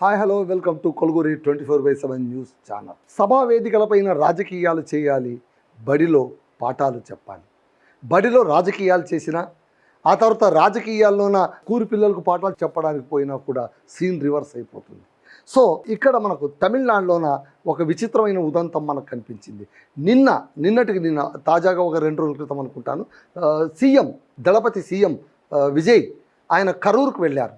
Hi hello welcome to Kolguri 24/7 news channel. సభా వేదికలపైన రాజకీయాలు చేయాలి, బడిలో పాఠాలు చెప్పాలి. బడిలో రాజకీయాలు చేసినా ఆ తర్వాత రాజకీయాల్లోన స్కూల్ పిల్లలకు పాఠాలు చెప్పడానికి పోయినా కూడా సీన్ రివర్స్ అయిపోతుంది. సో ఇక్కడ మనకు తమిళనాడులోన ఒక విచిత్రమైన ఉదంతం మనకు కనిపించింది. నిన్నటికి తాజాగా ఒక 2 రోజుల క్రితం అనుకుంటాను, దళపతి సీఎం విజయ్ ఆయన కరూరుకు వెళ్ళారు.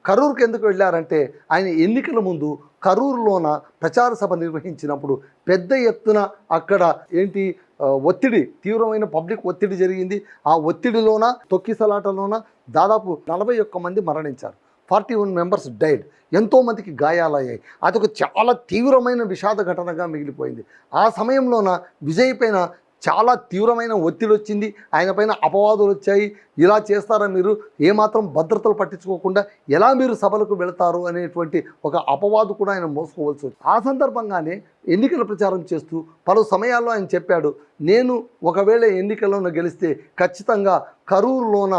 కరూరుకు ఎందుకు వెళ్ళారంటే ఆయన ఎన్నికల ముందు కరూరులోన ప్రచార సభ నిర్వహించినప్పుడు పెద్ద ఎత్తున అక్కడ ఒత్తిడి, తీవ్రమైన పబ్లిక్ ఒత్తిడి జరిగింది. ఆ ఒత్తిడిలోన తొక్కిసలాటలోన దాదాపు 41 మంది మరణించారు. 41 మెంబర్స్ డైడ్. ఎంతోమందికి గాయాలయ్యాయి. అదొక చాలా తీవ్రమైన విషాద ఘటనగా మిగిలిపోయింది. ఆ సమయంలోన విజయ్ పైన చాలా తీవ్రమైన ఒత్తిడి వచ్చింది. ఆయన పైన అపవాదులు వచ్చాయి. ఇలా చేస్తారా మీరు, ఏమాత్రం భద్రతలు పట్టించుకోకుండా ఎలా మీరు సభలకు వెళతారు అనేటువంటి ఒక అపవాదు కూడా ఆయన మోసుకోవాల్సి వచ్చింది. ఆ సందర్భంగానే ఎన్నికల ప్రచారం చేస్తూ పలు సమయాల్లో ఆయన చెప్పాడు, నేను ఒకవేళ ఎన్నికల్లోన గెలిస్తే ఖచ్చితంగా కరూరులోన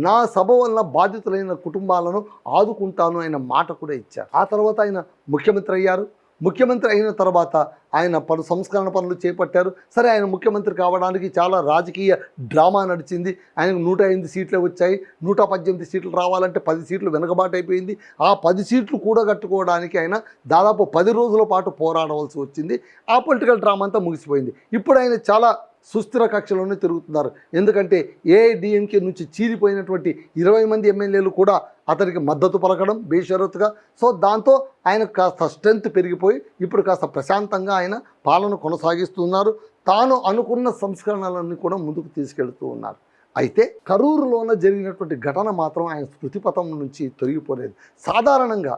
నా సభ వలన బాధితులైన కుటుంబాలను ఆదుకుంటాను అనే మాట కూడా ఇచ్చారు. ఆ తర్వాత ఆయన ముఖ్యమంత్రి అయ్యారు. ముఖ్యమంత్రి అయిన తర్వాత ఆయన పలు సంస్కరణ పనులు చేపట్టారు. సరే, ఆయన ముఖ్యమంత్రి కావడానికి చాలా రాజకీయ డ్రామా నడిచింది. ఆయనకు 108 సీట్లే వచ్చాయి. 118 సీట్లు రావాలంటే 10 సీట్లు వెనుకబాటు అయిపోయింది. ఆ 10 సీట్లు కూడగట్టుకోవడానికి ఆయన దాదాపు 10 రోజుల పాటు పోరాడవలసి వచ్చింది. ఆ పొలిటికల్ డ్రామా అంతా ముగిసిపోయింది. ఇప్పుడు ఆయన చాలా సుస్థిర కక్షలోనే తిరుగుతున్నారు. ఎందుకంటే ఏఐడిఎంకే నుంచి చీలిపోయినటువంటి 20 మంది ఎమ్మెల్యేలు కూడా అతనికి మద్దతు పలకడం బేషరతుగా. సో దాంతో ఆయన కాస్త స్ట్రెంత్ పెరిగిపోయి ఇప్పుడు కాస్త ప్రశాంతంగా ఆయన పాలన కొనసాగిస్తున్నారు. తాను అనుకున్న సంస్కరణలన్నీ కూడా ముందుకు తీసుకెళ్తూ ఉన్నారు. అయితే కరూరులోన జరిగినటువంటి ఘటన మాత్రం ఆయన స్మృతిపథం నుంచి తొలగిపోలేదు. సాధారణంగా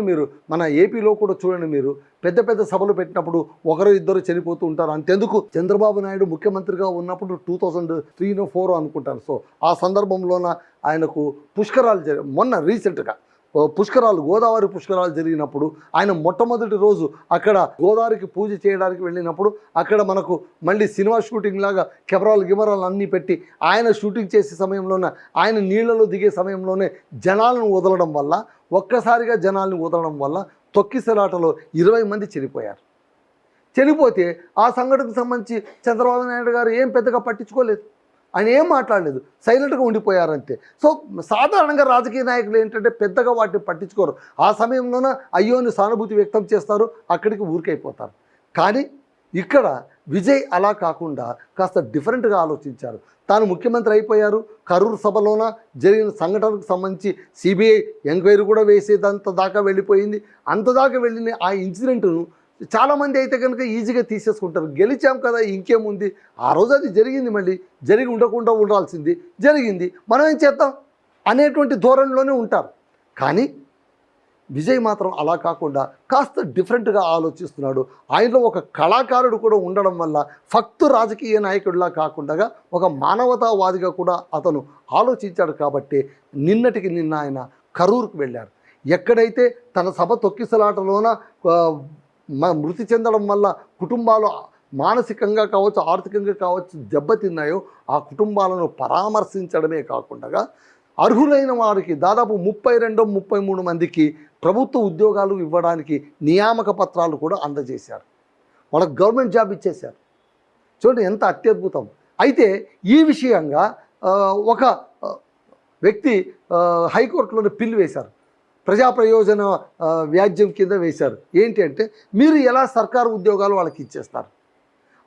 మీరు మన ఏపీలో కూడా చూడండి, మీరు పెద్ద పెద్ద సభలు పెట్టినప్పుడు 1-2 చనిపోతూ ఉంటారు. అంతెందుకు, చంద్రబాబు నాయుడు ముఖ్యమంత్రిగా ఉన్నప్పుడు 2003-04 అనుకుంటాను. సో ఆ సందర్భంలోన ఆయనకు పుష్కరాలు మొన్న రీసెంట్గా గోదావరి పుష్కరాలు జరిగినప్పుడు ఆయన మొట్టమొదటి రోజు అక్కడ గోదావరికి పూజ చేయడానికి వెళ్ళినప్పుడు అక్కడ మనకు మళ్ళీ సినిమా షూటింగ్ లాగా కెమెరాలు అన్నీ పెట్టి ఆయన షూటింగ్ చేసే సమయంలోనే ఆయన నీళ్లలో దిగే సమయంలోనే జనాలను వదలడం వల్ల, ఒక్కసారిగా జనాలను వదలడం వల్ల తొక్కిసలాటలో 20 మంది చనిపోతే ఆ సంఘటనకు సంబంధించి చంద్రబాబు నాయుడు గారు ఏం పెద్దగా పట్టించుకోలేదు. ఆయన ఏం మాట్లాడలేదు, సైలెంట్గా ఉండిపోయారంతే. సో సాధారణంగా రాజకీయ నాయకులు ఏంటంటే పెద్దగా వాటిని పట్టించుకోరు. ఆ సమయంలోన అయ్యోని సానుభూతి వ్యక్తం చేస్తారు, అక్కడికి ఊరికైపోతారు. కానీ ఇక్కడ విజయ్ అలా కాకుండా కాస్త డిఫరెంట్గా ఆలోచించారు. తాను ముఖ్యమంత్రి అయిపోయారు. కరూరు సభలోన జరిగిన సంఘటనకు సంబంధించి సిబిఐ ఎంక్వైరీ కూడా వేసేదంత దాకా వెళ్ళిపోయింది. అంతదాకా వెళ్ళిన ఆ ఇన్సిడెంట్ను చాలామంది అయితే కనుక ఈజీగా తీసేసుకుంటారు. గెలిచాం కదా, ఇంకేముంది, ఆ రోజు అది జరిగింది, మళ్ళీ జరిగి ఉండకుండా ఉండాల్సింది జరిగింది, మనం ఏం చేద్దాం అనేటువంటి ధోరణిలోనే ఉంటారు. కానీ విజయ్ మాత్రం అలా కాకుండా కాస్త డిఫరెంట్గా ఆలోచిస్తున్నాడు. ఆయనలో ఒక కళాకారుడు కూడా ఉండడం వల్ల ఫక్తు రాజకీయ నాయకుడిలా కాకుండా ఒక మానవతావాదిగా కూడా అతను ఆలోచించాడు. కాబట్టి నిన్న ఆయన కరూరుకు వెళ్ళారు. ఎక్కడైతే తన సభ తొక్కిసలాటలోన మృతి చెందడం వల్ల కుటుంబాలు మానసికంగా కావచ్చు, ఆర్థికంగా కావచ్చు దెబ్బతిన్నాయో ఆ కుటుంబాలను పరామర్శించడమే కాకుండా అర్హులైన వారికి దాదాపు 32-33 మందికి ప్రభుత్వ ఉద్యోగాలు ఇవ్వడానికి నియామక పత్రాలు కూడా అందజేశారు. వాళ్ళకి గవర్నమెంట్ జాబ్ ఇచ్చేశారు. చూడండి ఎంత అత్యద్భుతం. అయితే ఈ విషయంగా ఒక వ్యక్తి హైకోర్టులోనే పిల్లు వేశారు. ప్రజా ప్రయోజన వ్యాజ్యం కింద వేశారు. ఏంటి అంటే, మీరు ఎలా సర్కారు ఉద్యోగాలు వాళ్ళకి ఇచ్చేస్తారు?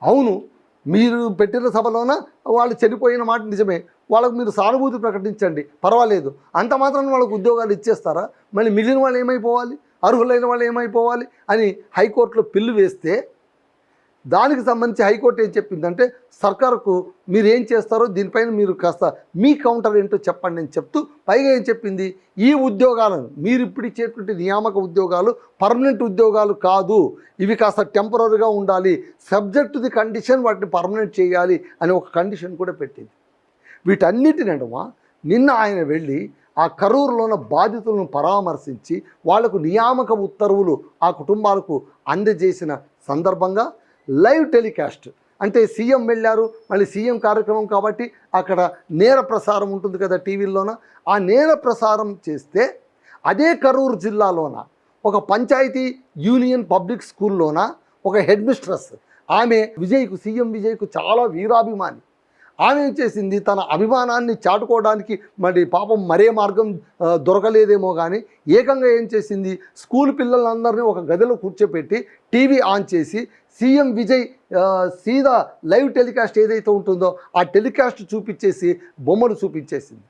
అవును, మీరు పెట్టిన సభలోన వాళ్ళు చనిపోయిన మాట నిజమే, వాళ్ళకు మీరు సానుభూతి ప్రకటించండి, పర్వాలేదు. అంత మాత్రం వాళ్ళకు ఉద్యోగాలు ఇచ్చేస్తారా? మళ్ళీ మిగిలిన వాళ్ళు ఏమైపోవాలి, అర్హులైన వాళ్ళు ఏమైపోవాలి అని హైకోర్టులో పిల్లు వేస్తే దానికి సంబంధించి హైకోర్టు ఏం చెప్పిందంటే, సర్కారుకు మీరు ఏం చేస్తారో దీనిపైన మీరు కాస్త మీ కౌంటర్ ఏంటో చెప్పండి అని చెప్తూ పైగా ఏం చెప్పింది, ఈ ఉద్యోగాలను మీరు ఇప్పుడు ఇచ్చేటువంటి నియామక ఉద్యోగాలు పర్మనెంట్ ఉద్యోగాలు కాదు, ఇవి కాస్త టెంపరీగా ఉండాలి, సబ్జెక్ట్ టు ది కండిషన్ వాటిని పర్మనెంట్ చేయాలి అని ఒక కండిషన్ కూడా పెట్టింది. వీటన్నిటినడమా నిన్న ఆయన వెళ్ళి ఆ కరూరులోన బాధితులను పరామర్శించి వాళ్లకు నియామక ఉత్తర్వులు ఆ కుటుంబాలకు అందజేసిన సందర్భంగా లైవ్ టెలికాస్ట్ అంటే సీఎం వెళ్ళారు, మళ్ళీ సీఎం కార్యక్రమం కాబట్టి అక్కడ నేర ప్రసారం ఉంటుంది కదా టీవీల్లోన. ఆ నేర ప్రసారం చేస్తే అదే కరూరు జిల్లాలోన ఒక పంచాయతీ యూనియన్ పబ్లిక్ స్కూల్లోన ఒక హెడ్ మిస్ట్రెస్, ఆమె విజయ్కు, సీఎం విజయ్కు చాలా వీరాభిమాని. ఆమె ఏం చేసింది, తన అభిమానాన్ని చాటుకోవడానికి మరి పాపం మరే మార్గం దొరకలేదేమో కానీ ఏకంగా ఏం చేసింది, స్కూల్ పిల్లలందరినీ ఒక గదిలో కూర్చోపెట్టి టీవీ ఆన్ చేసి సీఎం విజయ్ సీదా లైవ్ టెలికాస్ట్ ఏదైతే ఉంటుందో ఆ టెలికాస్ట్ చూపించేసి బొమ్మలు చూపించేసింది.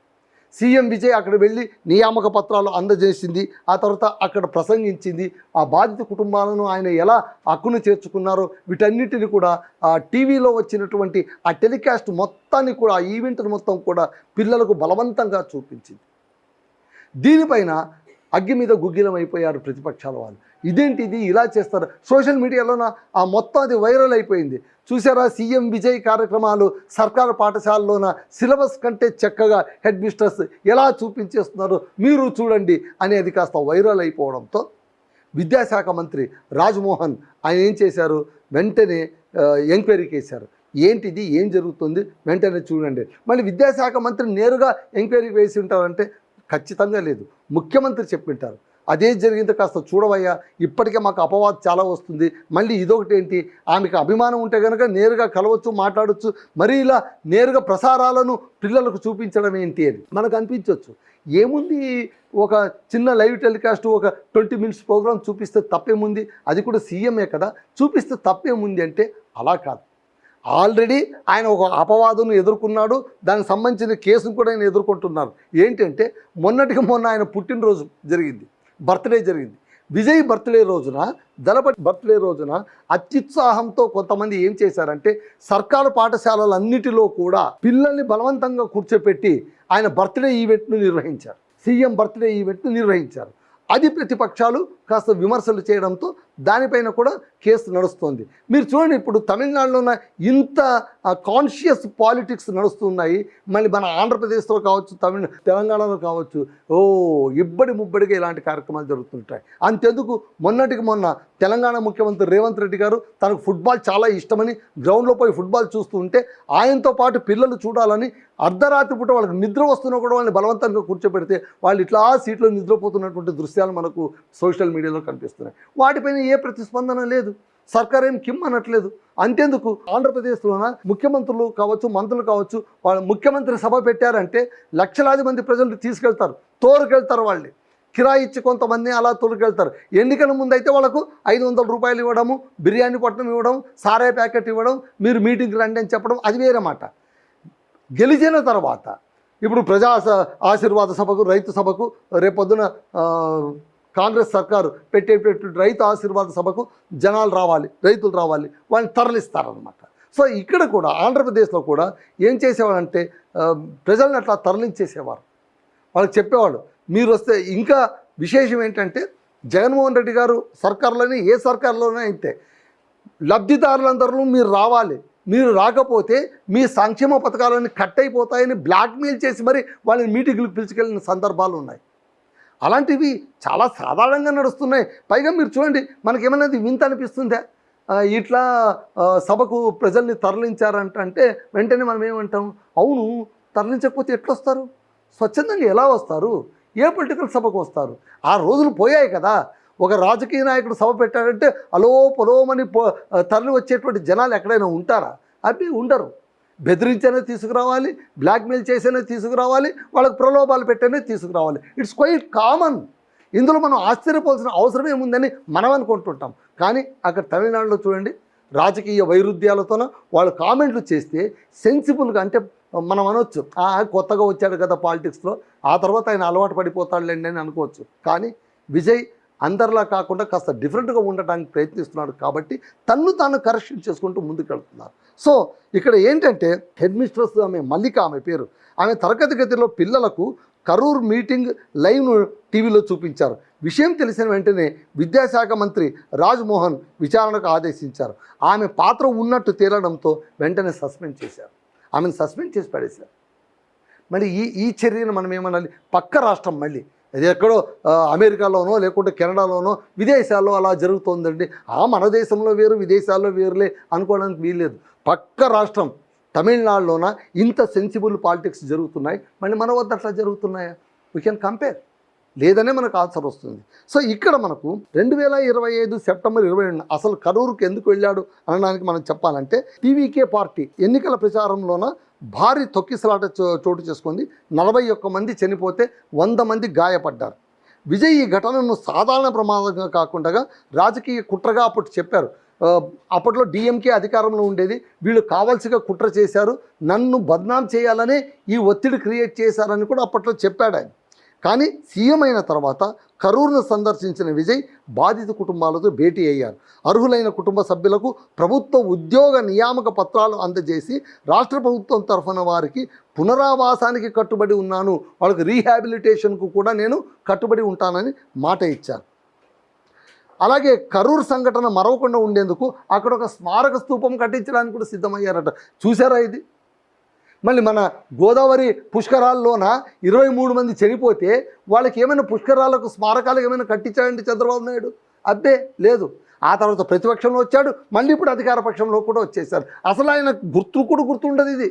సీఎం విజయ్ అక్కడ వెళ్ళి నియామక పత్రాలు అందజేసింది. ఆ తర్వాత అక్కడ ప్రసంగించింది. ఆ బాధిత కుటుంబాలను ఆయన ఎలా హక్కును చేర్చుకున్నారో వీటన్నిటిని కూడా ఆ టీవీలో వచ్చినటువంటి ఆ టెలికాస్ట్ మొత్తాన్ని కూడా, ఆ ఈవెంట్ మొత్తం కూడా పిల్లలకు బలవంతంగా చూపించింది. దీనిపైన అగ్గి మీద గుగ్గిలం అయిపోయారు ప్రతిపక్షాల వాళ్ళు. ఇదేంటిది, ఇలా చేస్తారు? సోషల్ మీడియాలోన ఆ మొత్తం అది వైరల్ అయిపోయింది. చూసారా, సీఎం విజయ్ కార్యక్రమాలు సర్కారు పాఠశాలలోన సిలబస్ కంటే చక్కగా హెడ్ మిస్టర్స్ ఎలా చూపించేస్తున్నారు మీరు చూడండి అనేది కాస్త వైరల్ అయిపోవడంతో విద్యాశాఖ మంత్రి రాజ్మోహన్ ఆయన ఏం చేశారు, వెంటనే ఎంక్వైరీకి వేశారు. ఏంటిది, ఏం జరుగుతుంది, వెంటనే చూడండి. మళ్ళీ విద్యాశాఖ మంత్రి నేరుగా ఎంక్వైరీకి వేసి ఉంటారంటే ఖచ్చితంగా లేదు, ముఖ్యమంత్రి చెప్పింటారు. అదే జరిగింది, కాస్త చూడవయ్యా, ఇప్పటికే మాకు అపవాదం చాలా వస్తుంది, మళ్ళీ ఇదొకటి ఏంటి, ఆమెకు అభిమానం ఉంటే కనుక నేరుగా కలవచ్చు, మాట్లాడవచ్చు, మరి ఇలా నేరుగా ప్రసారాలను పిల్లలకు చూపించడం ఏంటి అని మనకు అనిపించవచ్చు. ఏముంది, ఒక చిన్న లైవ్ టెలికాస్ట్, ఒక 20 minutes ప్రోగ్రామ్ చూపిస్తే తప్పేముంది, అది కూడా సీఎంఏ కదా, చూపిస్తే తప్పేముంది అంటే అలా కాదు. ఆల్రెడీ ఆయన ఒక అపవాదును ఎదుర్కొన్నాడు, దానికి సంబంధించిన కేసును కూడా ఆయన ఎదుర్కొంటున్నారు. ఏంటంటే మొన్నటికి మొన్న ఆయన పుట్టినరోజు జరిగింది, బర్త్డే జరిగింది. విజయ్ బర్త్డే రోజున, దళపతి బర్త్డే రోజున అత్యుత్సాహంతో కొంతమంది ఏం చేశారంటే సర్కారు పాఠశాలలన్నిటిలో కూడా పిల్లల్ని బలవంతంగా కూర్చోపెట్టి ఆయన బర్త్డే ఈవెంట్ను నిర్వహించారు, సీఎం బర్త్డే ఈవెంట్ను నిర్వహించారు. అది ప్రతిపక్షాలు కాస్త విమర్శలు చేయడంతో దానిపైన కూడా కేసు నడుస్తోంది. మీరు చూడండి, ఇప్పుడు తమిళనాడులో ఇంత కాన్షియస్ పాలిటిక్స్ నడుస్తున్నాయి, మళ్ళీ మన ఆంధ్రప్రదేశ్లో కావచ్చు, తెలంగాణలో కావచ్చు, ఇబ్బడి ముబ్బడిగా ఇలాంటి కార్యక్రమాలు జరుగుతుంటాయి. అంతెందుకు, మొన్నటికి మొన్న తెలంగాణ ముఖ్యమంత్రి రేవంత్ రెడ్డి గారు తనకు ఫుట్బాల్ చాలా ఇష్టమని గ్రౌండ్లో పోయి ఫుట్బాల్ చూస్తూ ఉంటే ఆయనతో పాటు పిల్లలు చూడాలని అర్ధరాత్రి పూట వాళ్ళకి నిద్ర వస్తున్నా కూడా వాళ్ళని బలవంతంగా కూర్చోబెడితే వాళ్ళు ఇట్లా సీట్లో నిద్రపోతున్నటువంటి దృశ్యాలు మనకు సోషల్ మీడియాలో కనిపిస్తున్నాయి. వాటిపైన ఏ ప్రతిస్పందన లేదు, సర్కార్ ఏం కిమ్ అనట్లేదు. అంతేందుకు, ఆంధ్రప్రదేశ్లోన ముఖ్యమంత్రులు కావచ్చు, మంత్రులు కావచ్చు, వాళ్ళు ముఖ్యమంత్రి సభ పెట్టారంటే లక్షలాది మంది ప్రజలు తీసుకెళ్తారు, తోరుకెళ్తారు, వాళ్ళని కిరాయి ఇచ్చి కొంతమంది అలా తోలుకెళ్తారు. ఎన్నికల ముందు అయితే వాళ్ళకు 500 రూపాయలు ఇవ్వడము, బిర్యానీ పొట్టం ఇవ్వడం, సారాయి ప్యాకెట్ ఇవ్వడం, మీరు మీటింగ్కి రండి అని చెప్పడం, అది వేరే మాట. గెలిచిన తర్వాత ఇప్పుడు ప్రజా ఆశీర్వాద సభకు, రైతు సభకు, రేపొద్దున కాంగ్రెస్ సర్కారు పెట్టేటటువంటి రైతు ఆశీర్వాద సభకు జనాలు రావాలి, రైతులు రావాలి, వాళ్ళని తరలిస్తారనమాట. సో ఇక్కడ కూడా ఆంధ్రప్రదేశ్లో కూడా ఏం చేసేవాళ్ళంటే ప్రజల్ని అట్లా తరలించేసేవారు. వాళ్ళకి చెప్పేవాళ్ళు మీరు వస్తే. ఇంకా విశేషం ఏంటంటే జగన్మోహన్ రెడ్డి గారు సర్కారులోనే, ఏ సర్కారులోనే అయితే లబ్ధిదారులందరూ మీరు రావాలి, మీరు రాకపోతే మీ సంక్షేమ పథకాలన్నీ కట్ అయిపోతాయని బ్లాక్మెయిల్ చేసి మరి వాళ్ళని మీటింగ్లకు పిలుచుకెళ్ళిన సందర్భాలు ఉన్నాయి. అలాంటివి చాలా సాధారణంగా నడుస్తున్నాయి. పైగా మీరు చూడండి, మనకేమైనా వింత అనిపిస్తుందా, ఇట్లా సభకు ప్రజల్ని తరలించారంటే వెంటనే మనం ఏమంటాం, అవును తరలించకపోతే ఎట్లొస్తారు, స్వచ్ఛందంగా ఎలా వస్తారు, ఏ పొలిటికల్ సభకు వస్తారు? ఆ రోజులు పోయాయి కదా. ఒక రాజకీయ నాయకుడు సభ పెట్టాడంటే అలో పొలోమని తరలి వచ్చేటువంటి జనాలు ఎక్కడైనా ఉంటారా? అవి ఉండరు. బెదిరించనే తీసుకురావాలి, బ్లాక్మెయిల్ చేసేనే తీసుకురావాలి, వాళ్ళకి ప్రలోభాలు పెట్టేనే తీసుకురావాలి. It's quite common. ఇందులో మనం ఆశ్చర్యపోవాల్సిన అవసరం ఏముందని మనం అనుకుంటుంటాం. కానీ అక్కడ తమిళనాడులో చూడండి, రాజకీయ వైరుధ్యాలతోన వాళ్ళు కామెంట్లు చేస్తే సెన్సిబుల్గా, అంటే మనం అనొచ్చు కొత్తగా వచ్చాడు కదా పాలిటిక్స్లో, ఆ తర్వాత ఆయన అలవాటు పడిపోతాడులేండి అని అనుకోవచ్చు. కానీ విజయ్ అందరిలా కాకుండా కాస్త డిఫరెంట్గా ఉండటానికి ప్రయత్నిస్తున్నాడు కాబట్టి తన్ను తాను కరెక్షన్ చేసుకుంటూ ముందుకు వెళ్తున్నారు. సో ఇక్కడ ఏంటంటే హెడ్ మిస్ట్రెస్ ఆమె మల్లిక, ఆమె పేరు, ఆమె తరగతి గదిలో పిల్లలకు కరూర్ మీటింగ్ లైవ్ టీవీలో చూపించారు. విషయం తెలిసిన వెంటనే విద్యాశాఖ మంత్రి రాజ్మోహన్ విచారణకు ఆదేశించారు. ఆమె పాత్ర ఉన్నట్టు తేలడంతో వెంటనే సస్పెండ్ చేశారు, ఆమెను సస్పెండ్ చేసి పడేశారు. మరి ఈ చర్యను మనం ఏమనాలి, పక్క రాష్ట్రం, మళ్ళీ అది ఎక్కడో అమెరికాలోనో లేకుంటే కెనడాలోనో విదేశాల్లో అలా జరుగుతోందండి, మన దేశంలో వేరు విదేశాల్లో వేరులే అనుకోవడానికి వీల్లేదు. పక్క రాష్ట్రం తమిళనాడులోన ఇంత సెన్సిబుల్ పాలిటిక్స్ జరుగుతున్నాయి, మళ్ళీ మన వద్ద అట్లా జరుగుతున్నాయా? We can compare. లేదనే మనకు ఆన్సర్ వస్తుంది. సో ఇక్కడ మనకు 2025 సెప్టెంబర్ 22 అసలు కరూరుకు ఎందుకు వెళ్ళాడు అనడానికి మనం చెప్పాలంటే టీవీకే పార్టీ ఎన్నికల ప్రచారంలోన భారీ తొక్కిసలాట చోటు చేసుకుంది. 41 మంది చనిపోతే 100 మంది గాయపడ్డారు. విజయ్ ఈ ఘటనను సాధారణ ప్రమాదంగా కాకుండా రాజకీయ కుట్రగా అప్పుడు చెప్పారు. అప్పట్లో డిఎంకే అధికారంలో ఉండేది, వీళ్ళు కావాల్సిగా కుట్ర చేశారు, నన్ను బద్నాం చేయాలనే ఈ ఒత్తిడి క్రియేట్ చేశారని కూడా అప్పట్లో చెప్పాడు ఆయన. కానీ సీఎం అయిన తర్వాత కరూరును సందర్శించిన విజయ్ బాధిత కుటుంబాలతో భేటీ అయ్యారు. అర్హులైన కుటుంబ సభ్యులకు ప్రభుత్వ ఉద్యోగ నియామక పత్రాలు అందజేసి రాష్ట్ర ప్రభుత్వం తరఫున వారికి పునరావాసానికి కట్టుబడి ఉన్నాను, వాళ్ళకి రీహాబిలిటేషన్కు కూడా నేను కట్టుబడి ఉంటానని మాట ఇచ్చారు. అలాగే కరూరు సంఘటన మరవకుండా ఉండేందుకు అక్కడ ఒక స్మారక స్తూపం కట్టించడానికి కూడా సిద్ధమయ్యారట. చూసారా ఇది? మళ్ళీ మన గోదావరి పుష్కరాల్లోన 23 మంది చనిపోతే వాళ్ళకి ఏమైనా పుష్కరాలకు స్మారకాలకు ఏమైనా కట్టించాడంటే చంద్రబాబు నాయుడు? అబ్బే లేదు. ఆ తర్వాత ప్రతిపక్షంలో వచ్చాడు, మళ్ళీ ఇప్పుడు అధికార పక్షంలో కూడా వచ్చేసారు. అసలు ఆయన గుర్తుండదు ఇది.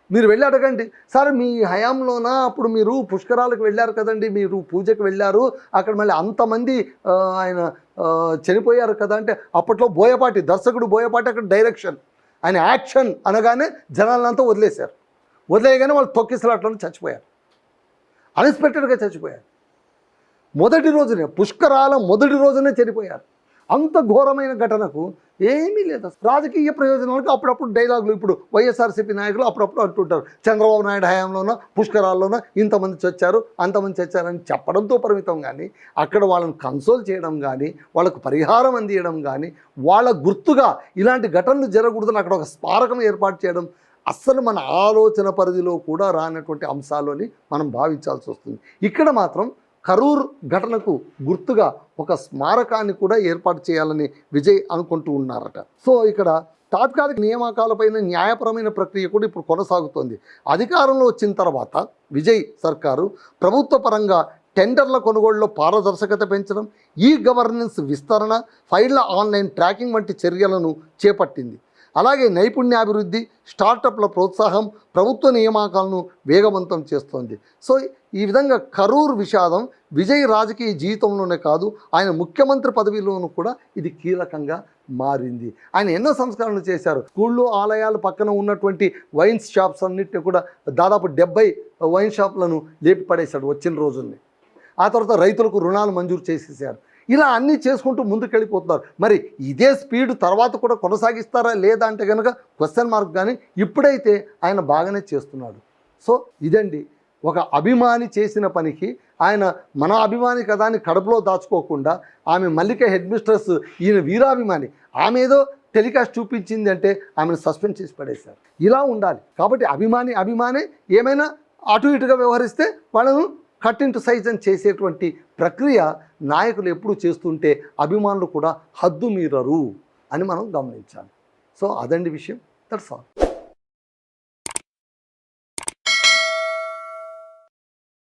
మీరు వెళ్ళి అడగండి, సార్ మీ హయాంలోన అప్పుడు మీరు పుష్కరాలకు వెళ్ళారు కదండి, మీరు పూజకు వెళ్ళారు, అక్కడ మళ్ళీ అంతమంది ఆయన చనిపోయారు కదా అంటే అప్పట్లో బోయపాటి దర్శకుడు బోయపాటి అక్కడ డైరెక్షన్, ఆయన యాక్షన్ అనగానే జనాలంతా వదిలేశారు. వదిలేయగానే వాళ్ళు తొక్కిసలాట్లను చచ్చిపోయారు, అన్ఎక్స్పెక్టెడ్గా చచ్చిపోయారు. పుష్కరాల మొదటి రోజునే చనిపోయారు. అంత ఘోరమైన ఘటనకు ఏమీ లేదు. రాజకీయ ప్రయోజనాలకు అప్పుడప్పుడు డైలాగులు ఇప్పుడు వైఎస్ఆర్సీపీ నాయకులు అప్పుడప్పుడు అంటుంటారు, చంద్రబాబు నాయుడు హయాంలోనో పుష్కరాల్లోనో ఇంతమంది చచ్చారు అంతమంది చచ్చారని చెప్పడంతో పరిమితం. కానీ అక్కడ వాళ్ళని కన్సోల్ చేయడం కానీ, వాళ్ళకు పరిహారం అందియడం కానీ, వాళ్ళ గుర్తుగా ఇలాంటి ఘటనలు జరగకూడదని అక్కడ ఒక స్మారకం ఏర్పాటు చేయడం అస్సలు మన ఆలోచన పరిధిలో కూడా రానటువంటి అంశాలని మనం భావించాల్సి వస్తుంది. ఇక్కడ మాత్రం కరూర్ ఘటనకు గుర్తుగా ఒక స్మారకాన్ని కూడా ఏర్పాటు చేయాలని విజయ్ అనుకుంటూ ఉన్నారట. సో ఇక్కడ తాత్కాలిక నియామకాలపైన న్యాయపరమైన ప్రక్రియ కూడా ఇప్పుడు కొనసాగుతోంది. అధికారంలో వచ్చిన తర్వాత విజయ్ సర్కారు ప్రభుత్వ పరంగా టెండర్ల కొనుగోలులో పారదర్శకత పెంచడం, ఈ గవర్నెన్స్ విస్తరణ, ఫైళ్ల ఆన్లైన్ ట్రాకింగ్ వంటి చర్యలను చేపట్టింది. అలాగే నైపుణ్యాభివృద్ధి, స్టార్టప్ల ప్రోత్సాహం ప్రభుత్వ నియామకాలను వేగవంతం చేస్తోంది. సో ఈ విధంగా కరూర్ విషాదం విజయ్ రాజకీయ జీవితంలోనే కాదు, ఆయన ముఖ్యమంత్రి పదవిలోనూ కూడా ఇది కీలకంగా మారింది. ఆయన ఎన్నో సంస్కరణలు చేశారు. స్కూళ్ళు, ఆలయాల పక్కన ఉన్నటువంటి వైన్ షాప్స్ అన్నింటినీ కూడా దాదాపు 70 వైన్ షాపులను లేపి పడేశాడు వచ్చిన రోజుల్ని. ఆ తర్వాత రైతులకు రుణాలు మంజూరు చేసేసారు. ఇలా అన్నీ చేసుకుంటూ ముందుకెళ్ళిపోతున్నారు. మరి ఇదే స్పీడ్ తర్వాత కూడా కొనసాగిస్తారా లేదా అంటే కనుక క్వశ్చన్ మార్క్. కానీ ఇప్పుడైతే ఆయన బాగానే చేస్తున్నాడు. సో ఇదండి ఒక అభిమాని చేసిన పనికి. ఆయన మన అభిమాని కదా అని కడుపులో దాచుకోకుండా, ఆమె మల్లిక హెడ్ మిస్ట్రెస్, ఈయన వీరాభిమాని, ఆమె ఏదో టెలికాస్ట్ చూపించింది అంటే ఆమెను సస్పెండ్ చేసి పడేశారు. ఇలా ఉండాలి. కాబట్టి అభిమానే ఏమైనా అటు ఇటుగా వ్యవహరిస్తే వాళ్ళను కట్ ఇంటూ సైజ్ అని చేసేటువంటి ప్రక్రియ నాయకులు ఎప్పుడు చేస్తుంటే అభిమానులు కూడా హద్దు మీరరు అని మనం గమనించాలి. సో అదండి విషయం. That's all.